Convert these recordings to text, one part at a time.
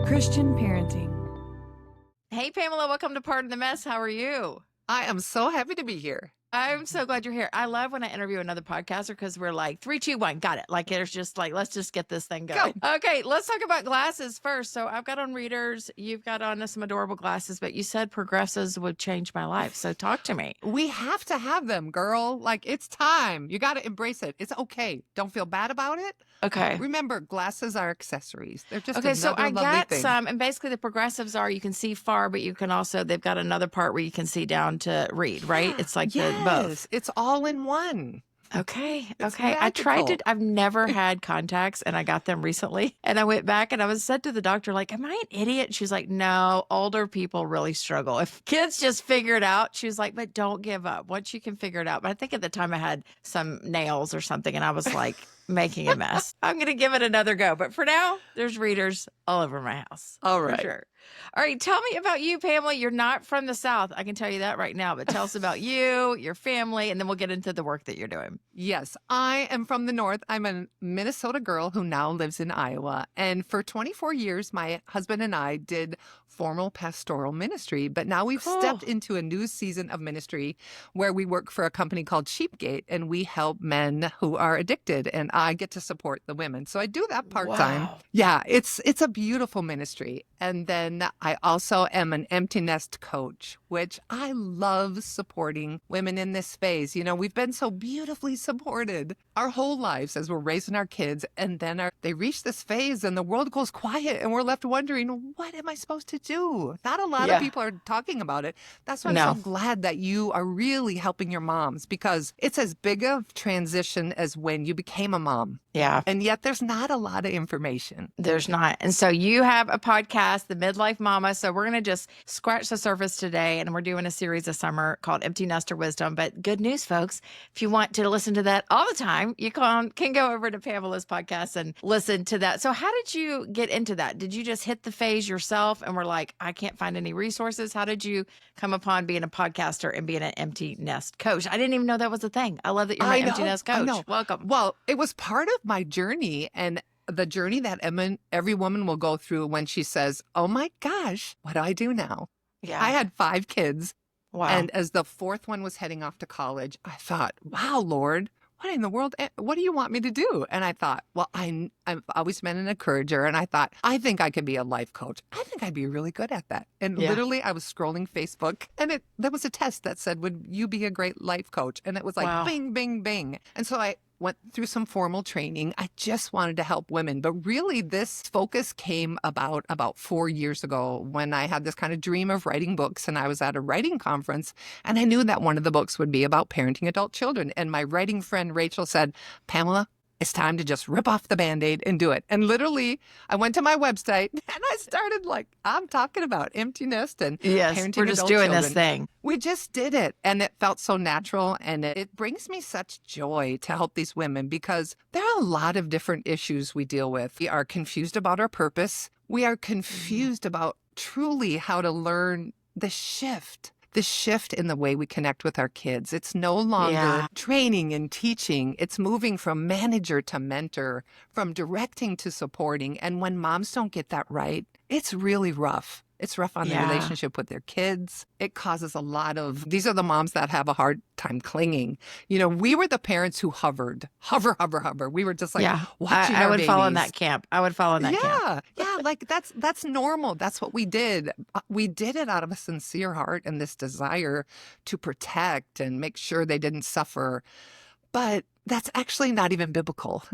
Christian parenting. Hey, Pamela, welcome to Pardon the Mess. How are you? I am so happy to be here. I'm so glad you're here. I love when I interview another podcaster because we're like, 3, 2, 1, got it. Like, there's just like, let's just get this thing going. Go. Okay, let's talk about glasses first. So I've got on readers. You've got on some adorable glasses, but you said progressives would change my life. So talk to me. We have to have them, girl. Like, it's time. You got to embrace it. It's okay. Don't feel bad about it. Okay. Remember, glasses are accessories. They're just Okay, so I lovely got thing. some, and basically the progressives are you can see far, but you can also, they've got another part where you can see down to read, right? It's like the both. It's all in one. Okay. It's Okay. I tried magical. I've never had contacts and I got them recently. And I went back and I was said to the doctor, like, am I an idiot? She's like, no, older people really struggle. If kids just figure it out, she was like, but don't give up once you can figure it out. But I think at the time I had some nails or something and I was like making a mess. I'm going to give it another go. But for now, there's readers all over my house. All For right. sure. All right. Tell me about you, Pamela. You're not from the South. I can tell you that right now. But tell us about you, your family, and then we'll get into the work that you're doing. Yes, I am from the North. I'm a Minnesota girl who now lives in Iowa. And for 24 years, my husband and I did formal pastoral ministry. But now we've stepped into a new season of ministry where we work for a company called Sheepgate and we help men who are addicted. And I get to support the women. So I do that part-time. Wow. Yeah, it's a beautiful ministry. And then I also am an empty nest coach, which I love supporting women in this phase. You know, we've been so beautifully supported our whole lives as we're raising our kids. And then they reach this phase and the world goes quiet and we're left wondering, what am I supposed to do? Not a lot of people are talking about it. That's why I'm so glad that you are really helping your moms because it's as big of transition as when you became a mom. Yeah. And yet there's not a lot of information. There's not. And so you have a podcast, The Midlife Momma. So we're going to just scratch the surface today. And we're doing a series this summer called Empty Nester Wisdom. But good news, folks, if you want to listen to that all the time, you can go over to Pamela's podcast and listen to that. So how did you get into that? Did you just hit the phase yourself and were like, I can't find any resources? How did you come upon being a podcaster and being an empty nest coach? I didn't even know that was a thing. I love that you're my empty nest coach. Welcome. Well, it was part of my journey and the journey that every woman will go through when she says, oh my gosh, what do I do now? Yeah. I had 5 kids. Wow. And as the 4th one was heading off to college, I thought, wow, Lord, what in the world? What do you want me to do? And I thought, well, I've always been an encourager. And I thought, I think I could be a life coach. I think I'd be really good at that. And literally, I was scrolling Facebook and there was a test that said, would you be a great life coach? And it was like, bing, bing, bing. And so I went through some formal training. I just wanted to help women. But really, this focus came about 4 years ago when I had this kind of dream of writing books. And I was at a writing conference and I knew that one of the books would be about parenting adult children. And my writing friend, Rachel, said, Pamela, it's time to just rip off the Band-Aid and do it. And literally, I went to my website and I started I'm talking about empty nest and parenting we're just adult doing children. this thing. We just did it. And it felt so natural. And it brings me such joy to help these women because there are a lot of different issues we deal with. We are confused about our purpose. We are confused about truly how to learn the shift in the way we connect with our kids. It's no longer training and teaching. It's moving from manager to mentor, from directing to supporting. And when moms don't get that right, it's really rough. It's rough on the relationship with their kids. It causes a lot of, these are the moms that have a hard time clinging. You know, we were the parents who hover. We were just like watching I our would babies. fall in that camp. Yeah, like that's normal. That's what we did. We did it out of a sincere heart and this desire to protect and make sure they didn't suffer. But that's actually not even biblical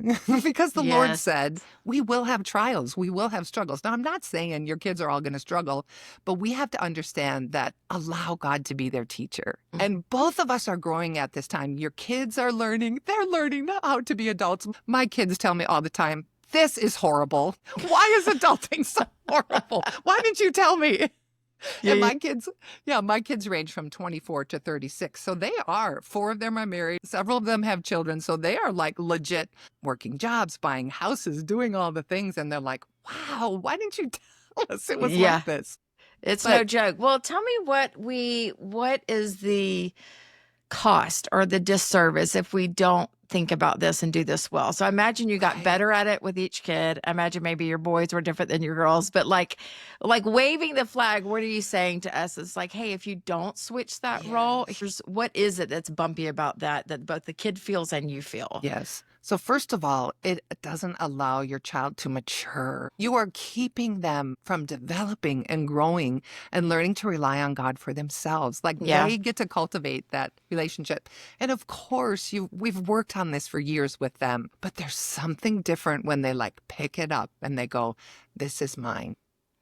because the Lord said we will have trials. We will have struggles. Now, I'm not saying your kids are all going to struggle, but we have to understand that allow God to be their teacher. And both of us are growing at this time. Your kids are learning. They're learning how to be adults. My kids tell me all the time, this is horrible. Why is adulting so horrible? Why didn't you tell me? And my kids range from 24 to 36. So they are, 4 of them are married. Several of them have children. So they are like legit working jobs, buying houses, doing all the things. And they're like, wow, why didn't you tell us it was like this? It's no joke. Well, tell me what is the cost or the disservice if we don't think about this and do this well. So I imagine you got better at it with each kid. I imagine maybe your boys were different than your girls, but like waving the flag, what are you saying to us? It's like, hey, if you don't switch that role, here's what is it that's bumpy about that both the kid feels and you feel? Yes. So first of all, it doesn't allow your child to mature. You are keeping them from developing and growing and learning to rely on God for themselves. Like they get to cultivate that relationship. And of course, we've worked on this for years with them, but there's something different when they like pick it up and they go, this is mine.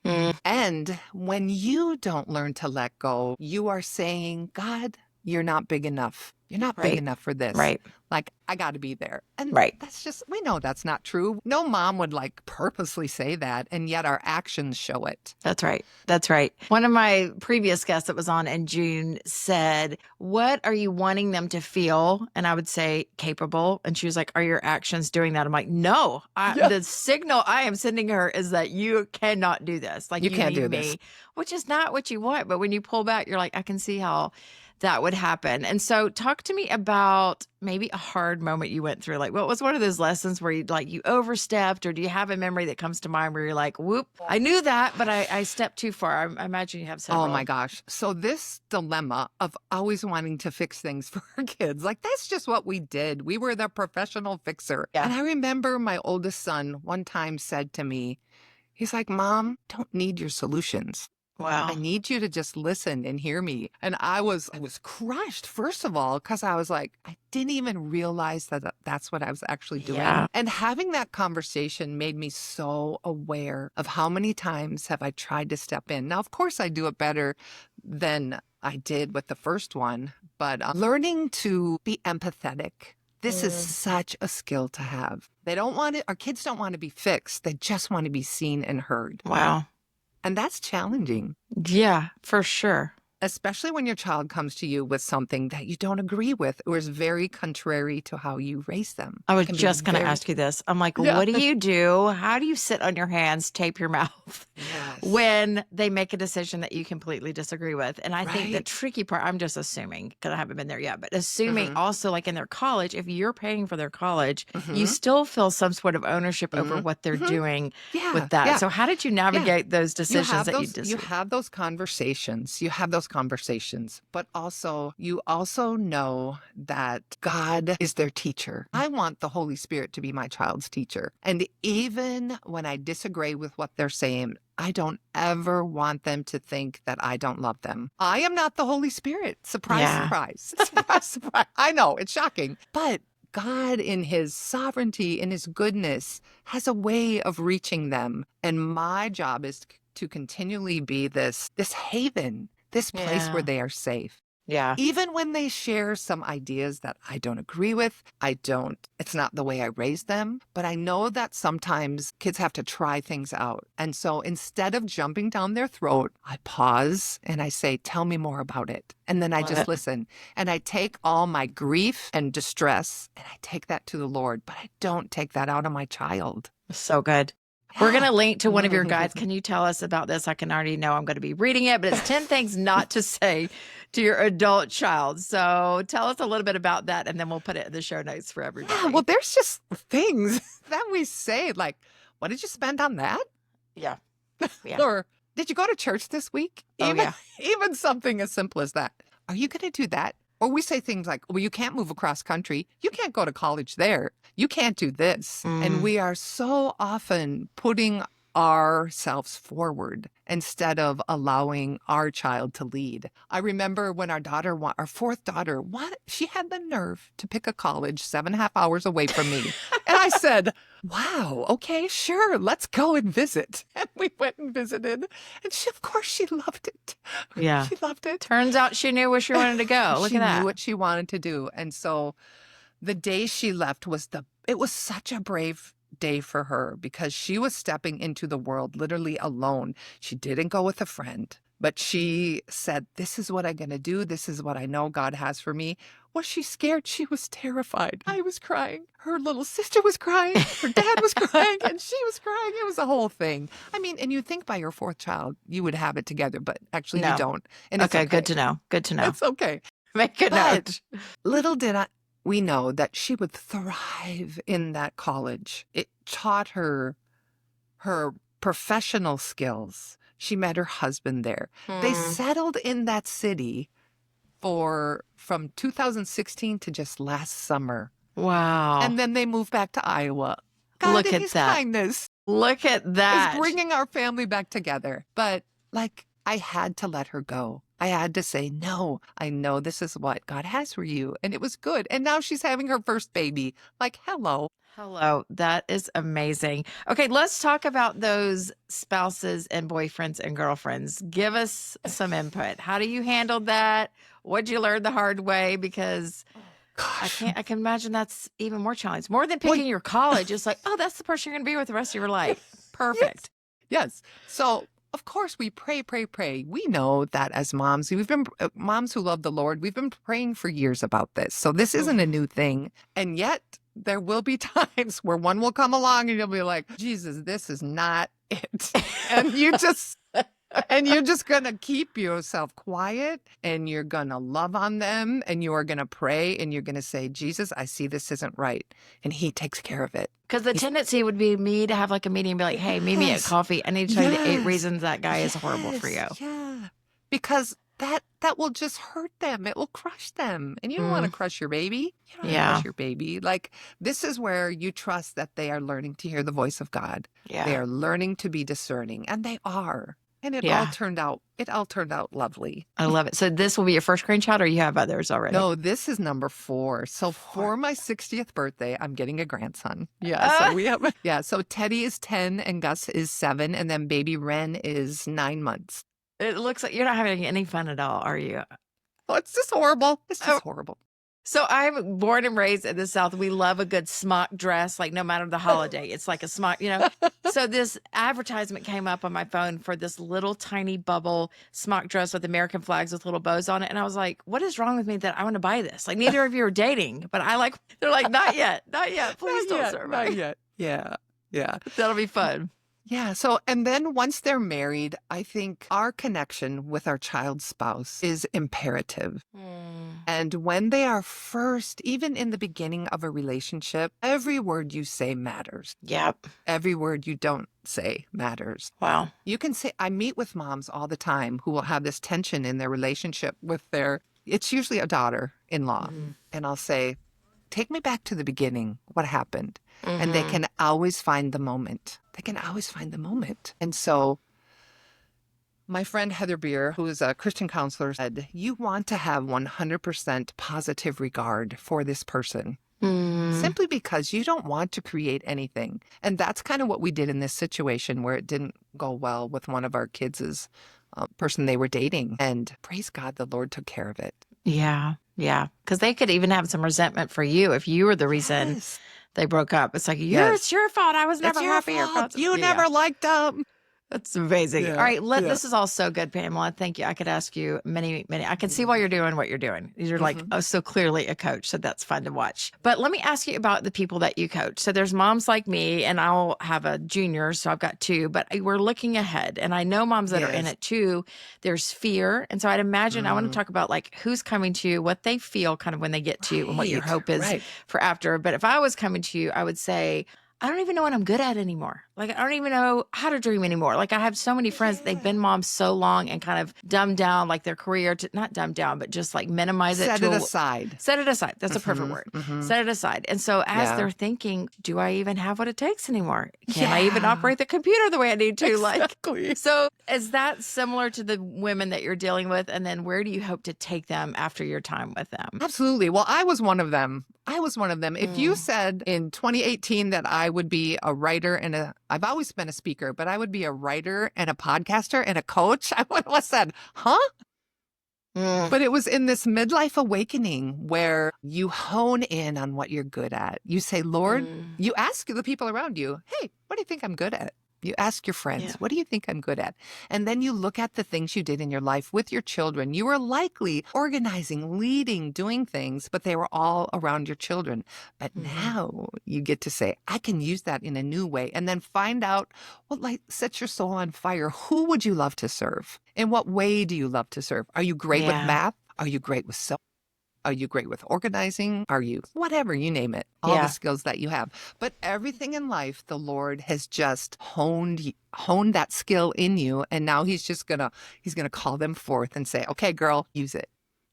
And when you don't learn to let go, you are saying, God, you're not big enough. You're not big enough for this. Right. Like, I got to be there. And that's just, we know that's not true. No mom would like purposely say that. And yet our actions show it. That's right. That's right. One of my previous guests that was on in June said, what are you wanting them to feel? And I would say capable. And she was like, are your actions doing that? I'm like, no, the signal I am sending her is that you cannot do this. Like you can't need do me, this. which is not what you want. But when you pull back, you're like, I can see how that would happen. And so talk to me about maybe a hard moment you went through. Like what was one of those lessons where you overstepped, or do you have a memory that comes to mind where you're like, whoop, I knew that, but I stepped too far. I imagine you have several. Oh my gosh. So this dilemma of always wanting to fix things for our kids, like that's just what we did. We were the professional fixer. Yeah. And I remember my oldest son one time said to me, he's like, Mom, don't need your solutions. Wow. I need you to just listen and hear me. And I was crushed, first of all, because I was like, I didn't even realize that that's what I was actually doing. Yeah. And having that conversation made me so aware of how many times have I tried to step in. Now, of course, I do it better than I did with the first one, but learning to be empathetic. This is such a skill to have. Our kids don't want to be fixed. They just want to be seen and heard. Wow. And that's challenging. Yeah, for sure. Especially when your child comes to you with something that you don't agree with or is very contrary to how you raise them. I was just going to ask you this. I'm like, what do you do? How do you sit on your hands, tape your mouth when they make a decision that you completely disagree with? And I think the tricky part, I'm just assuming, because I haven't been there yet, but assuming also like in their college, if you're paying for their college, you still feel some sort of ownership over what they're doing with that. So how did you navigate those decisions that you disagree? You have those conversations. But also you also know that God is their teacher. I want the Holy Spirit to be my child's teacher. And even when I disagree with what they're saying, I don't ever want them to think that I don't love them. I am not the Holy Spirit. Surprise, surprise. Surprise, surprise. I know, it's shocking. But God, in his sovereignty, in his goodness, has a way of reaching them. And my job is to continually be this haven, this place where they are safe. Yeah. Even when they share some ideas that I don't agree with, it's not the way I raised them, but I know that sometimes kids have to try things out. And so instead of jumping down their throat, I pause and I say, tell me more about it. And then I just listen. And I take all my grief and distress and I take that to the Lord, but I don't take that out on my child. So good. We're going to link to one of your guides. Can you tell us about this? I can already know I'm going to be reading it, but it's 10 things not to say to your adult child. So tell us a little bit about that, and then we'll put it in the show notes for everybody. Yeah, well, there's just things that we say, like, what did you spend on that? Yeah. Or, did you go to church this week? Even something as simple as that. Are you going to do that? Or we say things like, well, you can't move across country. You can't go to college there. You can't do this. And we are so often putting ourselves forward instead of allowing our child to lead. I remember when our fourth daughter, she had the nerve to pick a college 7.5 hours away from me. And I said, wow, okay, sure, let's go and visit. And we went and visited. And of course, she loved it. Yeah. She loved it. Turns out she knew where she wanted to go. Look at that. She knew what she wanted to do. And so the day she left it was such a brave day for her because she was stepping into the world literally alone. She didn't go with a friend, but she said, this is what I'm going to do. This is what I know God has for me. Was she scared? She was terrified. I was crying. Her little sister was crying. Her dad was crying and she was crying. It was a whole thing. I mean, and you think by your fourth child, you would have it together, but actually you don't. And it's okay. Good to know. Good to know. It's okay. Make a note. Little did we know that she would thrive in that college. It taught her professional skills. She met her husband there. They settled in that city from 2016 to just last summer. Wow. And then they moved back to Iowa. God Look in at his that. kindness Look at is that. bringing our family back together. But like, I had to let her go. I had to say, no, I know this is what God has for you. And it was good. And now she's having her first baby. Like, hello. Hello. That is amazing. Okay, let's talk about those spouses and boyfriends and girlfriends. Give us some input. How do you handle that? What'd you learn the hard way? Because Gosh. I can imagine that's even more challenging. More than Well, picking your college. It's like, oh, that's the person you're going to be with the rest of your life. Perfect. Yes. So, of course, we pray, pray, pray. We know that as moms, we've been moms who love the Lord. We've been praying for years about this. So this isn't a new thing. And yet there will be times where one will come along and you'll be like, Jesus, this is not it. And you're just going to keep yourself quiet and you're going to love on them and you are going to pray and you're going to say, Jesus, I see this isn't right. And he takes care of it. Because the tendency would be me to have like a meeting and be like, hey, meet me at coffee. I need to tell you the 8 reasons that guy is horrible for you. Yeah. Because that will just hurt them. It will crush them. And you don't want to crush your baby. You don't want to crush your baby. Like, this is where you trust that they are learning to hear the voice of God. Yeah. They are learning to be discerning. And they are. And it all turned out lovely. I love it. So this will be your first grandchild or you have others already? No, this is number 4. So for my 60th birthday, I'm getting a grandson. Yeah. So we have, so Teddy is 10 and Gus is 7. And then baby Ren is 9 months. It looks like you're not having any fun at all, are you? Oh, it's just horrible. It's just horrible. So I'm born and raised in the South. We love a good smock dress, like no matter the holiday. It's like a smock, So this advertisement came up on my phone for this little tiny bubble smock dress with American flags with little bows on it. And I was like, what is wrong with me that I want to buy this? Like neither of you are dating, but they're like, not yet. Please don't serve me. Not yet. Yeah. That'll be fun. Yeah. So, and then once they're married, I think our connection with our child's spouse is imperative. And when they are first, even in the beginning of a relationship, every word you say matters. Yep. Every word you don't say matters. Wow. You can say, I meet with moms all the time who will have this tension in their relationship with it's usually a daughter-in-law. And I'll say, take me back to the beginning. What happened? And they can always find the moment. And so my friend Heather Beer, who is a Christian counselor, said, you want to have 100% positive regard for this person. Simply because you don't want to create anything. And that's kind of what we did in this situation where it didn't go well with one of our kids' person they were dating. And praise God, the Lord took care of it. Yeah. Because they could even have some resentment for you if you were the reason they broke up. It's like, it's your fault. I was never happy. You never liked them. That's amazing. All right. This is all so good, Pamela. Thank you. I could ask you many. I can see why you're doing what you're doing. You're like, so clearly a coach. So that's fun to watch. But let me ask you about the people that you coach. So there's moms like me, and I'll have a junior. So I've got 2, but we're looking ahead. And I know moms that are in it too. There's fear. And so I'd imagine I want to talk about like who's coming to you, what they feel kind of when they get to you and what your hope is for after. But if I was coming to you, I would say, I don't even know what I'm good at anymore. Like, I don't even know how to dream anymore. Like, I have so many friends, they've been moms so long and kind of dumbed down like their career to not dumbed down, but just like minimize it. Set it aside. Set it aside. That's a perfect word. Set it aside. And so as they're thinking, do I even have what it takes anymore? Can I even operate the computer the way I need to? Exactly. Like, so is that similar to the women that you're dealing with? And then where do you hope to take them after your time with them? Absolutely. Well, I was one of them. If you said in 2018 that I would be a writer and I've always been a speaker, but I would be a writer and a podcaster and a coach, I would have said, huh? But it was in this midlife awakening where you hone in on what you're good at. You say, Lord, you ask the people around you, hey, what do you think I'm good at? You ask your friends, what do you think I'm good at? And then you look at the things you did in your life with your children. You were likely organizing, leading, doing things, but they were all around your children. But now you get to say, I can use that in a new way, and then find out what sets your soul on fire. Who would you love to serve? In what way do you love to serve? Are you great with math? Are you great with sewing? Are you great with organizing? Are you whatever, you name it, all the Yeah. skills that you have. But everything in life, the Lord has just honed that skill in you. And now he's going to call them forth and say, okay, girl, use it.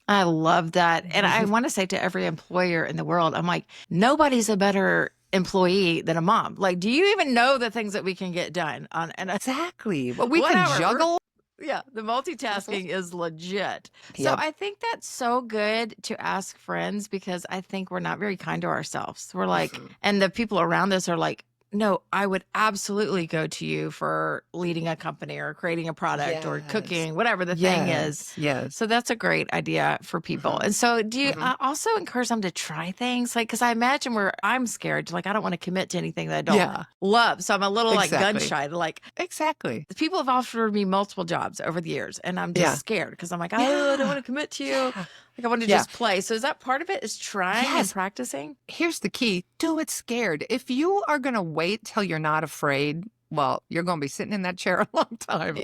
I love that. And I want to say to every employer in the world, I'm like, nobody's a better employee than a mom. Like, do you even know the things that we can get done on and Exactly. Well, we can whatever. juggle. Yeah, the multitasking is legit. So Yep. I think that's so good to ask friends because I think we're not very kind to ourselves. We're like, and the people around us are like, no, I would absolutely go to you for leading a company or creating a product or Yes. cooking, whatever the thing is. Yes. So that's a great idea for people. And so do you also encourage them to try things? Like, because I imagine I'm scared. Like, I don't want to commit to anything that I don't Yeah. love. So I'm a little like gun Exactly. shy to like, Exactly. people have offered me multiple jobs over the years, and I'm just Yeah. scared because I'm like, oh, I don't want to commit to you. Yeah. Like, I want to Yeah. just play. So is that part of it? Is trying and Yes. practicing? Here's the key. Do it scared. If you are going to wait till you're not afraid, well, you're going to be sitting in that chair a long time.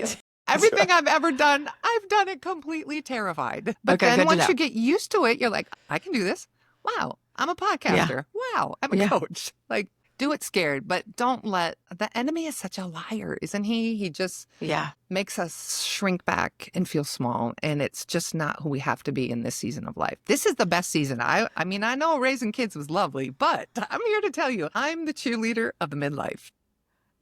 Everything I've ever done, I've done it completely terrified. But Okay, then good to once know. you get used to it, you're like, I can do this. Wow, I'm a podcaster. Wow, I'm a Yeah. coach. Like, do it scared, but don't let the enemy is such a liar, isn't he? He just makes us shrink back and feel small. And it's just not who we have to be in this season of life. This is the best season. I mean, I know raising kids was lovely, but I'm here to tell you, I'm the cheerleader of the midlife.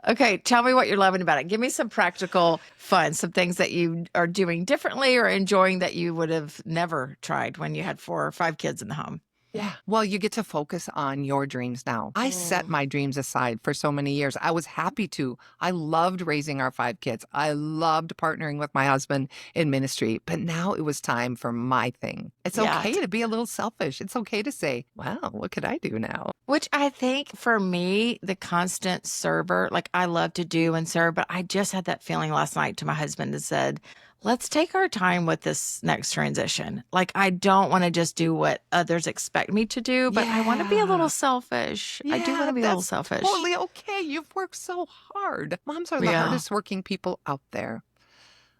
Okay, tell me what you're loving about it. Give me some practical fun, some things that you are doing differently or enjoying that you would have never tried when you had 4 or 5 kids in the home. Yeah. Well, you get to focus on your dreams now. I set my dreams aside for so many years. I was happy to. I loved raising our 5 kids. I loved partnering with my husband in ministry. But now it was time for my thing. It's okay to be a little selfish. It's okay to say, wow, what could I do now? Which I think for me, the constant server, like I love to do and serve, but I just had that feeling last night to my husband and said, let's take our time with this next transition. Like, I don't want to just do what others expect me to do, but I want to be a little selfish. I do want to be a little selfish. Totally okay. You've worked so hard. Moms are the hardest working people out there.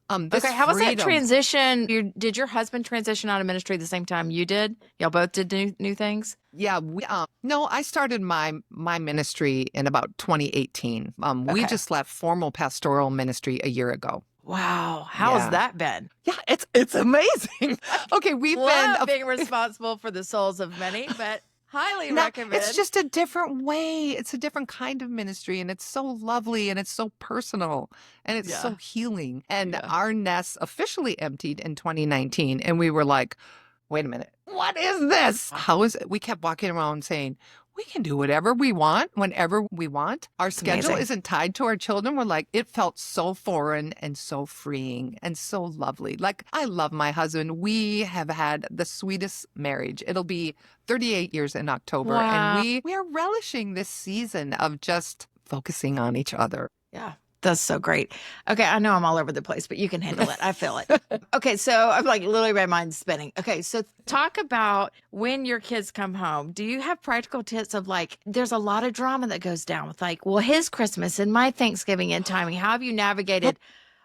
Okay, how was that transition? Did your husband transition out of ministry the same time you did? Y'all both did new things? Yeah, no, I started my ministry in about 2018. We just left formal pastoral ministry a year ago. Wow, how has that been? Yeah, it's amazing. Okay, we've been being responsible for the souls of many, but highly recommend. It's just a different way. It's a different kind of ministry, and it's so lovely, and it's so personal, and it's so healing. And our nest officially emptied in 2019, and we were like, wait a minute, what is this? How is it? We kept walking around saying, we can do whatever we want, whenever we want. Our schedule isn't tied to our children. We're like, it felt so foreign and so freeing and so lovely. Like, I love my husband. We have had the sweetest marriage. It'll be 38 years in October. Wow. And we are relishing this season of just focusing on each other. Yeah. That's so great. Okay, I know I'm all over the place, but you can handle it. I feel it. Okay, so I'm like literally my mind's spinning. Okay, so talk about when your kids come home. Do you have practical tips of like, there's a lot of drama that goes down with like, well, his Christmas and my Thanksgiving and timing. How have you navigated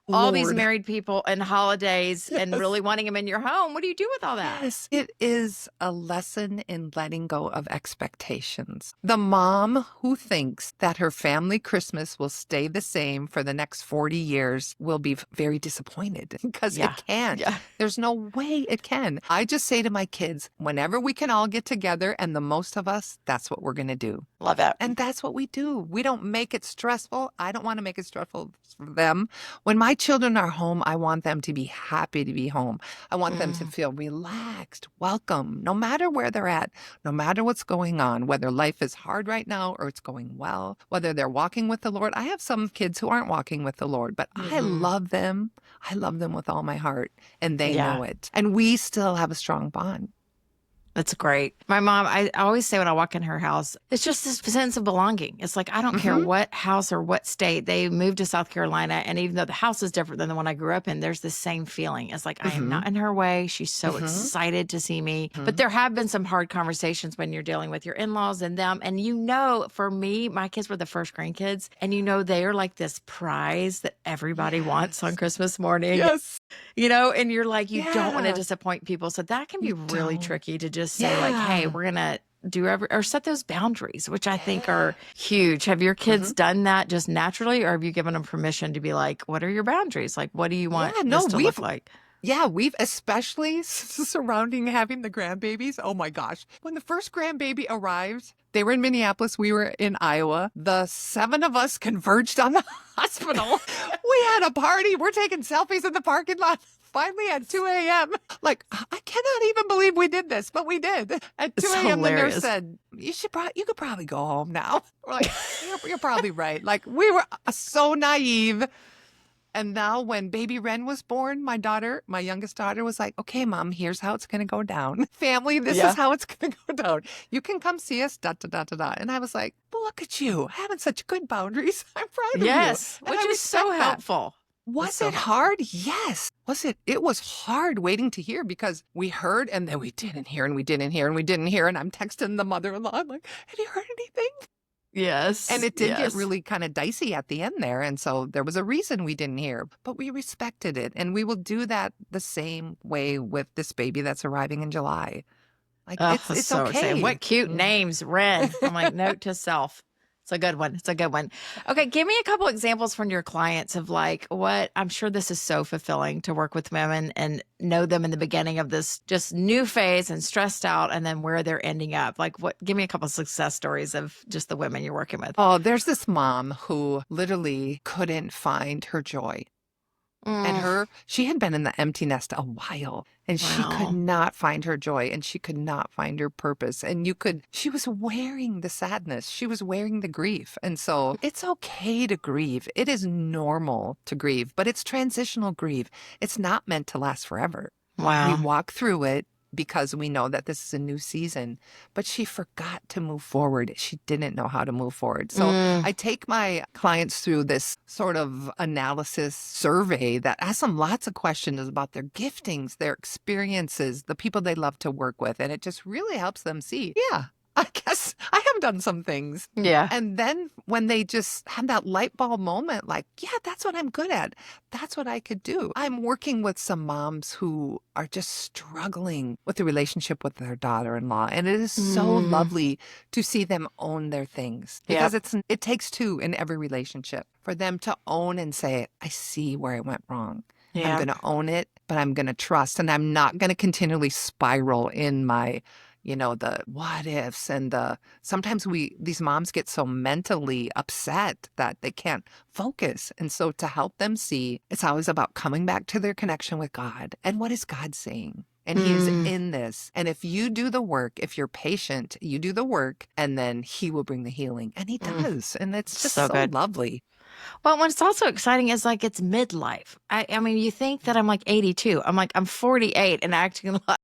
all these married people and holidays and really wanting them in your home? What do you do with all that? Yes, it is a lesson in letting go of expectations. The mom who thinks that her family Christmas will stay the same for the next 40 years will be very disappointed because it can't. Yeah. There's no way it can. I just say to my kids, whenever we can all get together and the most of us, that's what we're going to do. Love that. And that's what we do. We don't make it stressful. I don't want to make it stressful for them. When my children are home, I want them to be happy to be home. I want them to feel relaxed, welcome, no matter where they're at, no matter what's going on, whether life is hard right now or it's going well, whether they're walking with the Lord. I have some kids who aren't walking with the Lord, but I love them. I love them with all my heart, and they know it. And we still have a strong bond. That's great. My mom, I always say when I walk in her house, it's just this sense of belonging. It's like, I don't care what house or what state. They moved to South Carolina, and even though the house is different than the one I grew up in, there's the same feeling. It's like, I am not in her way. She's so excited to see me. But there have been some hard conversations when you're dealing with your in-laws and them. And you know, for me, my kids were the first grandkids, and you know, they are like this prize that everybody wants on Christmas morning. And you're like, you don't want to Yeah. disappoint people. So that can be You really don't. tricky to just say, like, hey, Yeah. we're going to or set those boundaries, which I think are huge. Have your Hmm. kids done that just naturally, or have you given them permission to be like, what are your boundaries? Like, what do you Yeah, want no, this to look like? we've especially surrounding having the grandbabies. Oh my gosh. When the first grandbaby arrived, they were in Minneapolis, we were in Iowa. The 7 of us converged on the hospital. We had a party. We're taking selfies in the parking lot. Finally at 2 a.m. Like, I cannot even believe we did this, but we did. At 2 It's a.m., the nurse hilarious. said, you could probably go home now. We're like, you're probably right. Like, we were so naive. And now when baby Ren was born, my youngest daughter was like, okay, Mom, here's how it's going to go down. Family, this is Yeah. how it's going to go down. You can come see us, da, da, da, da, da. And I was like, well, look at you having such good boundaries. I'm proud of you. Yes, And which I is so respect that. helpful. It's Was so it helpful. hard? Yes. Was it? It was hard waiting to hear because we heard and then we didn't hear and we didn't hear and we didn't hear. And I'm texting the mother-in-law. I'm like, have you heard anything? And Yes, it did get yes. really kind of dicey at the end there. And so there was a reason we didn't hear, but we respected it. And we will do that the same way with this baby that's arriving in July. Like Oh, that's it's so exciting. okay. What cute Mhm. names, Ren. I'm like, note to self. It's a good one. It's a good one. Okay, give me a couple examples from your clients of like what I'm sure this is so fulfilling to work with women and know them in the beginning of this just new phase and stressed out and then where they're ending up. Like give me a couple success stories of just the women you're working with. Oh, there's this mom who literally couldn't find her joy. And Mm, she had been in the empty nest a while and she could wow. not find her joy and she could not find her purpose. And she was wearing the sadness. She was wearing the grief. And so it's okay to grieve. It is normal to grieve, but it's transitional grief. It's not meant to last forever. We Wow. walk through it because we know that this is a new season, but she forgot to move forward. She didn't know how to move forward. So Mm, I take my clients through this sort of analysis survey that asks them lots of questions about their giftings, their experiences, the people they love to work with. And it just really helps them see, yeah, I guess I have done some things. yeah. And then when they just have that light bulb moment, like, yeah, that's what I'm good at. That's what I could do. I'm working with some moms who are just struggling with the relationship with their daughter-in-law. And it is so Mm, lovely to see them own their things yep. because it takes two in every relationship for them to own and say, I see where I went wrong. I'm Yeah. going to own it, but I'm going to trust and I'm not going to continually spiral in my the what ifs and sometimes these moms get so mentally upset that they can't focus. And so to help them see, it's always about coming back to their connection with God and what is God saying? And he is Mm, in this. And if you do the work, if you're patient, you do the work and then he will bring the healing. And he mm, does. And it's just so so good. lovely. Well, what's also exciting is like it's midlife. I mean, you think that I'm like 82. I'm like, I'm 48 and acting like,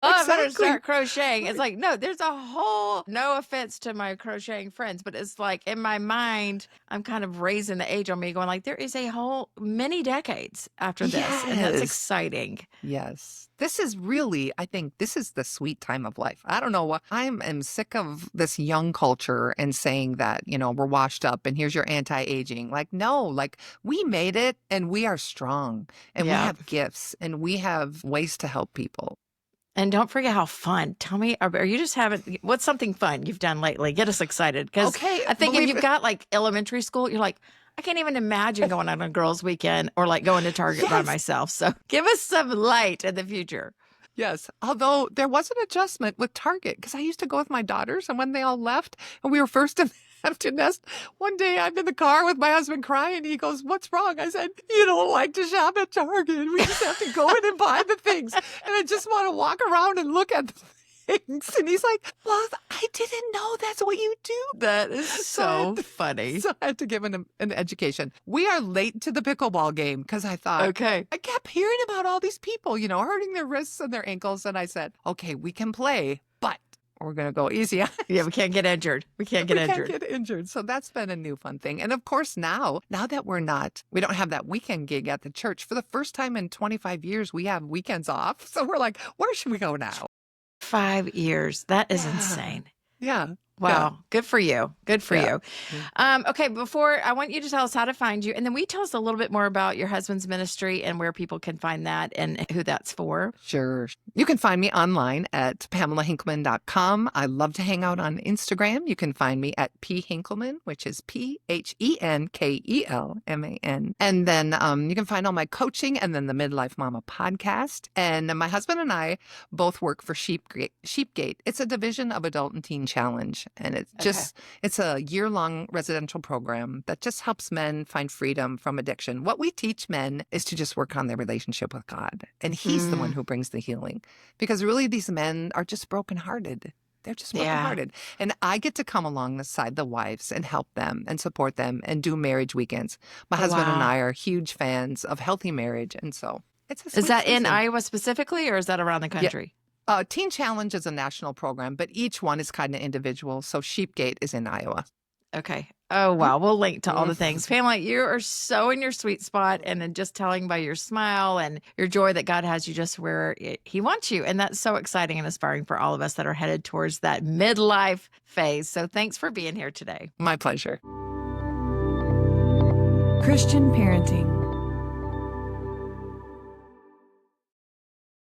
oh, I better Exactly. start crocheting. It's like, no, there's a whole, no offense to my crocheting friends, but it's like in my mind, I'm kind of raising the age on me going like, there is a whole many decades after this. And that's Yes. exciting. Yes. This is really, I think this is the sweet time of life. I don't know what am sick of this young culture and saying that, we're washed up and here's your anti-aging. Like, no, like we made it and we are strong and we Yeah. have gifts and we have ways to help people. And don't forget how fun. Tell me, are you just having, what's something fun you've done lately? Get us excited. Because Okay, I think if believe you've it. got like elementary school, you're like, I can't even imagine going on a girls' weekend or like going to Target by Yes. myself. So give us some light in the future. Yes. Although there was an adjustment with Target because I used to go with my daughters and when they all left and we were first in the empty nest, one day I'm in the car with my husband crying. He goes, what's wrong? I said, you don't like to shop at Target. We just have to go in and buy the things. And I just want to walk around and look at the things. And he's like, well, I didn't know that's what you do. That is So I so had to, funny. so I had to give him an education. We are late to the pickleball game because I thought, Okay. I kept hearing about all these people, hurting their wrists and their ankles. And I said, okay, we can play, but we're going to go easy on it. Yeah, we can't get injured. We can't get We can't injured. get injured. So that's been a new fun thing. And of course, now that we don't have that weekend gig at the church, for the first time in 25 years, we have weekends off. So we're like, where should we go now? 5 years. That is Yeah. insane. Yeah. Wow. Good for you. Good for Yeah. you. Okay. Before, I want you to tell us how to find you. And then we tell us a little bit more about your husband's ministry and where people can find that and who that's for. Sure. You can find me online at PamelaHenkelman.com. I love to hang out on Instagram. You can find me at phenkelman, which is PHENKELMAN. And then you can find all my coaching and then the Midlife Momma podcast. And my husband and I both work for Sheepgate. It's a division of Adult and Teen Challenge. And it's a year-long residential program that just helps men find freedom from addiction. What we teach men is to just work on their relationship with God. And He's the one who brings the healing. Because really, these men are just brokenhearted. They're just brokenhearted. And I get to come alongside the wives and help them and support them and do marriage weekends. My husband and I are huge fans of healthy marriage. And so it's a sweet Is that in season. Iowa specifically, or is that around the country? Teen Challenge is a national program, but each one is kind of individual. So Sheepgate is in Iowa. Okay. Oh, wow. We'll link to all the things. Pamela, you are so in your sweet spot, and then just telling by your smile and your joy that God has you just where He wants you. And that's so exciting and inspiring for all of us that are headed towards that midlife phase. So thanks for being here today. My pleasure. Christian parenting.